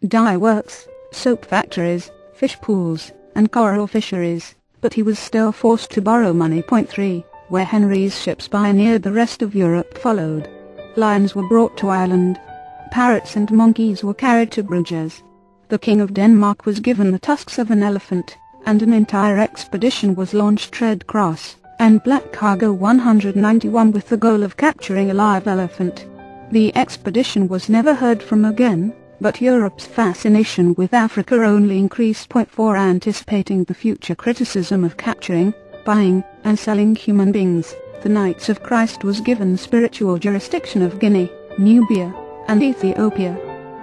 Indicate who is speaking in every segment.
Speaker 1: dye works, soap factories, fish pools, and coral fisheries, but he was still forced to borrow money. 3. Where Henry's ships pioneered, the rest of Europe followed. Lions were brought to Ireland. Parrots and monkeys were carried to Bruges. The King of Denmark was given the tusks of an elephant, and an entire expedition was launched, Red Cross and Black Cargo 191, with the goal of capturing a live elephant. The expedition was never heard from again, but Europe's fascination with Africa only increased. 4. Anticipating the future criticism of capturing, buying, and selling human beings, the Knights of Christ was given spiritual jurisdiction of Guinea, Nubia, and Ethiopia.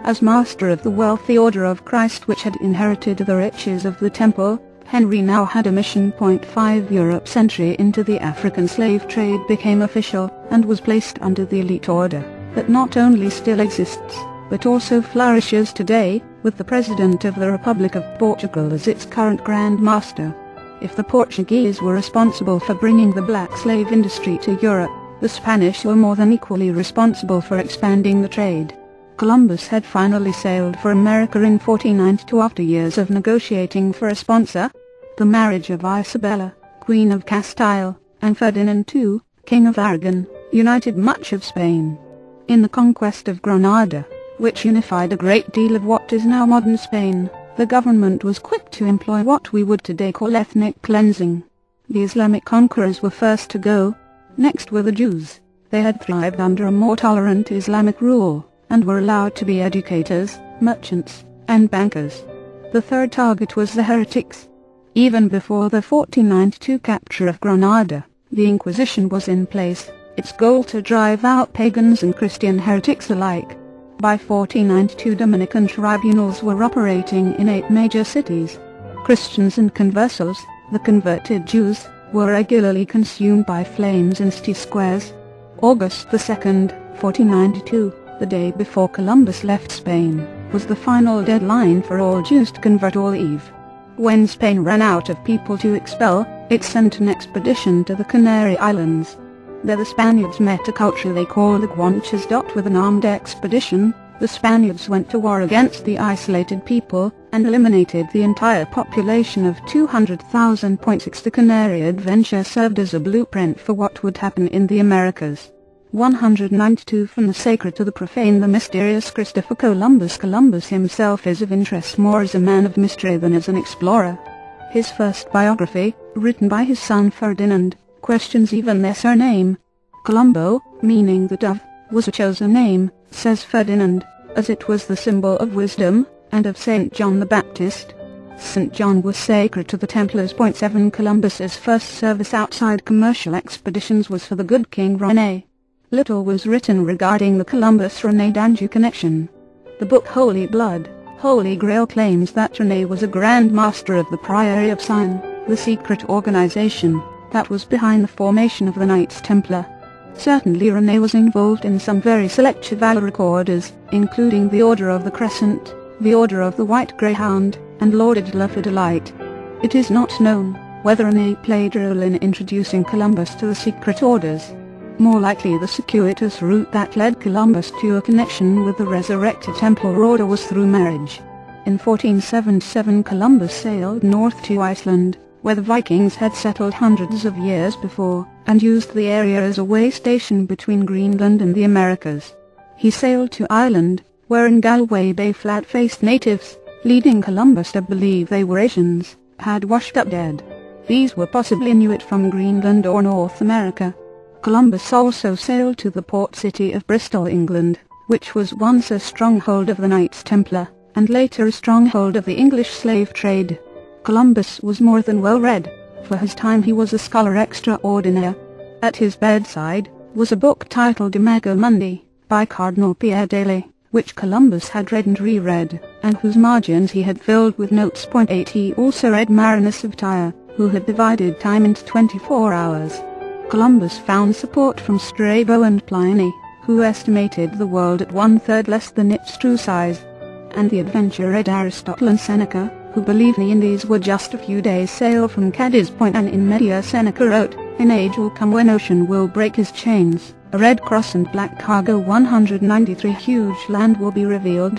Speaker 1: As master of the wealthy Order of Christ, which had inherited the riches of the temple, Henry now had a mission. 5. Europe's entry into the African slave trade became official, and was placed under the elite order, that not only still exists, but also flourishes today, with the President of the Republic of Portugal as its current Grand Master. If the Portuguese were responsible for bringing the black slave industry to Europe, the Spanish were more than equally responsible for expanding the trade. Columbus had finally sailed for America in 1492 after years of negotiating for a sponsor. The marriage of Isabella, Queen of Castile, and Ferdinand II, King of Aragon, united much of Spain. In the conquest of Granada, which unified a great deal of what is now modern Spain, the government was quick to employ what we would today call ethnic cleansing. The Islamic conquerors were first to go. Next were the Jews. They had thrived under a more tolerant Islamic rule, and were allowed to be educators, merchants, and bankers. The third target was the heretics. Even before the 1492 capture of Granada, the Inquisition was in place, its goal to drive out pagans and Christian heretics alike. By 1492 Dominican tribunals were operating in 8 major cities. Christians and conversos, the converted Jews, were regularly consumed by flames in city squares. August 2, 1492, the day before Columbus left Spain, was the final deadline for all Jews to convert or leave. When Spain ran out of people to expel, it sent an expedition to the Canary Islands. There the Spaniards met a culture they called the Guanches. With an armed expedition, the Spaniards went to war against the isolated people, and eliminated the entire population of 200,000. 6. The Canary adventure served as a blueprint for what would happen in the Americas. 192. From the sacred to the profane, the mysterious Christopher Columbus. Columbus himself is of interest more as a man of mystery than as an explorer. His first biography, written by his son Ferdinand, questions even their surname. Colombo, meaning the dove, was a chosen name, says Ferdinand, as it was the symbol of wisdom, and of St. John the Baptist. St. John was sacred to the Templars. 7. Columbus's first service outside commercial expeditions was for the good King René. Little was written regarding the Columbus-René d'Anjou connection. The book Holy Blood, Holy Grail claims that René was a Grand Master of the Priory of Sion, the secret organization that was behind the formation of the Knights Templar. Certainly René was involved in some very select chivalric orders, including the Order of the Crescent, the Order of the White Greyhound, and lauded love for delight. It is not known whether René played a role in introducing Columbus to the secret orders. More likely the circuitous route that led Columbus to a connection with the resurrected Templar order was through marriage. In 1477 Columbus sailed north to Iceland, where the Vikings had settled hundreds of years before, and used the area as a way station between Greenland and the Americas. He sailed to Ireland, where in Galway Bay flat-faced natives, leading Columbus to believe they were Asians, had washed up dead. These were possibly Inuit from Greenland or North America. Columbus also sailed to the port city of Bristol, England, which was once a stronghold of the Knights Templar, and later a stronghold of the English slave trade. Columbus was more than well-read. For his time he was a scholar extraordinaire. At his bedside was a book titled Imago Mundi, by Cardinal Pierre Dailly, which Columbus had read and reread, and whose margins he had filled with notes. 8. He also read Marinus of Tyre, who had divided time into 24 hours. Columbus found support from Strabo and Pliny, who estimated the world at 1/3 less than its true size. And the adventurer read Aristotle and Seneca, who believed the Indies were just a few days' sail from Cadiz. And in Media Seneca wrote, "An age will come when ocean will break his chains, A Red Cross and Black Cargo 193 huge land will be revealed.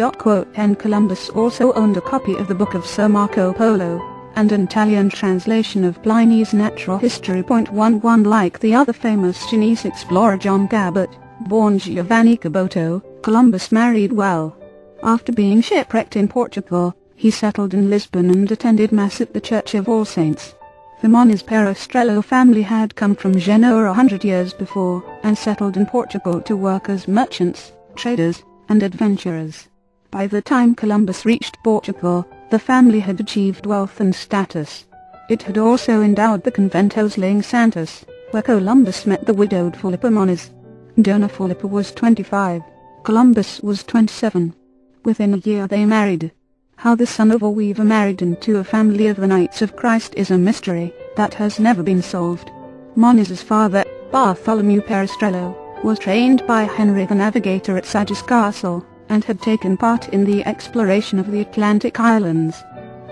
Speaker 1: And Columbus also owned a copy of the Book of Sir Marco Polo, and an Italian translation of Pliny's Natural History. 11 Like the other famous Chinese explorer John Cabot, born Giovanni Caboto, Columbus married well. After being shipwrecked in Portugal, he settled in Lisbon and attended Mass at the Church of All Saints. The Moniz Perostrello family had come from Genoa 100 years before, and settled in Portugal to work as merchants, traders, and adventurers. By the time Columbus reached Portugal, the family had achieved wealth and status. It had also endowed the Conventos Ling Santos, where Columbus met the widowed Filippa Moniz. Dona Filippa was 25. Columbus was 27. Within a year they married. How the son of a weaver married into a family of the Knights of Christ is a mystery that has never been solved. Moniz's father, Bartholomew Perostrello, was trained by Henry the Navigator at Sagres Castle, and had taken part in the exploration of the Atlantic Islands.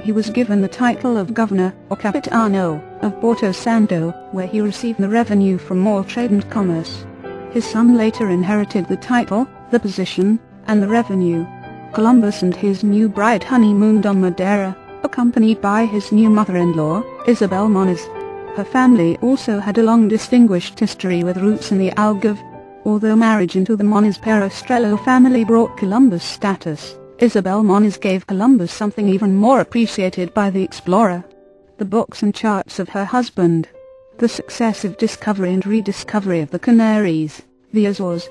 Speaker 1: He was given the title of Governor, or Capitano, of Porto Santo, where he received the revenue from all trade and commerce. His son later inherited the title, the position, and the revenue. Columbus and his new bride honeymooned on Madeira, accompanied by his new mother-in-law, Isabel Moniz. Her family also had a long distinguished history with roots in the Algarve. Although marriage into the Moniz Perostrello family brought Columbus status, Isabel Moniz gave Columbus something even more appreciated by the explorer: the books and charts of her husband. The successive discovery and rediscovery of the Canaries, the Azores,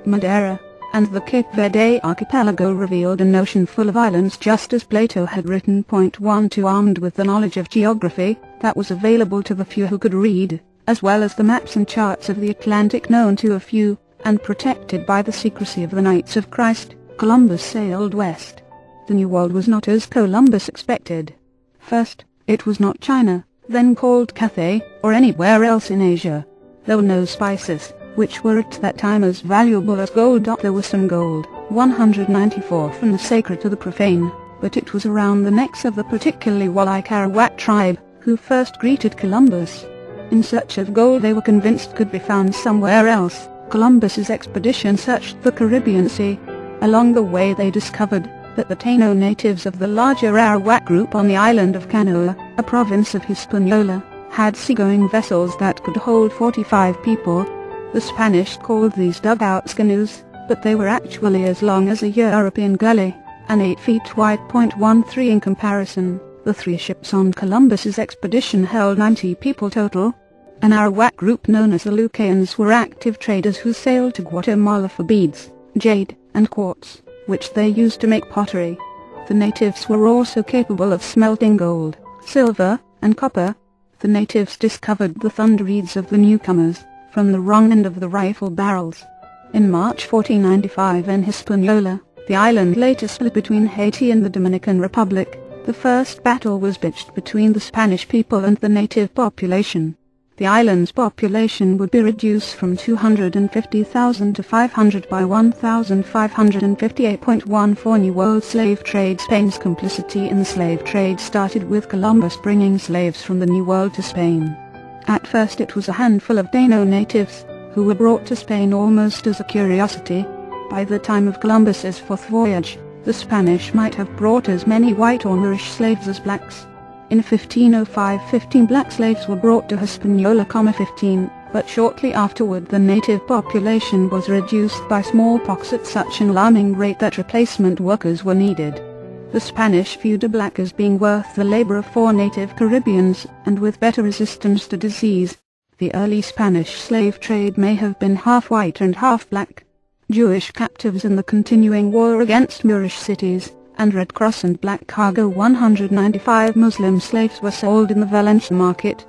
Speaker 1: Madeira, and the Cape Verde archipelago revealed an ocean full of islands just as Plato had written. 12 Armed with the knowledge of geography that was available to the few who could read, as well as the maps and charts of the Atlantic known to a few, and protected by the secrecy of the Knights of Christ, Columbus sailed west. The New World was not as Columbus expected. First, it was not China, then called Cathay, or anywhere else in Asia. There were no spices, which were at that time as valuable as gold. There was some gold, 194 from the sacred to the profane, but it was around the necks of the particularly warlike Arawak tribe, who first greeted Columbus. In search of gold they were convinced could be found somewhere else. Columbus's expedition searched the Caribbean Sea. Along the way they discovered that the Taino natives of the larger Arawak group on the island of Canoa, a province of Hispaniola, had seagoing vessels that could hold 45 people. The Spanish called these dugouts canoes, but they were actually as long as a European galley, and 8 feet wide. 13 In comparison, the 3 ships on Columbus's expedition held 90 people total. An Arawak group known as the Lucayans were active traders who sailed to Guatemala for beads, jade, and quartz, which they used to make pottery. The natives were also capable of smelting gold, silver, and copper. The natives discovered the thunderheads of the newcomers from the wrong end of the rifle barrels. In March 1495 in Hispaniola, the island later split between Haiti and the Dominican Republic. The first battle was pitched between the Spanish people and the native population. The island's population would be reduced from 250,000 to 500 by 1558. New World slave trade. Spain's complicity in the slave trade started with Columbus bringing slaves from the New World to Spain. At first it was a handful of Taino natives, who were brought to Spain almost as a curiosity. By the time of Columbus's fourth voyage, the Spanish might have brought as many white or Moorish slaves as blacks. In 1505 15 black slaves were brought to Hispaniola, 15, but shortly afterward the native population was reduced by smallpox at such an alarming rate that replacement workers were needed. The Spanish viewed a black as being worth the labor of 4 native Caribbeans, and with better resistance to disease. The early Spanish slave trade may have been half white and half black. Jewish captives in the continuing war against Moorish cities, and Red Cross and Black Cargo 195 Muslim slaves were sold in the Valencia market.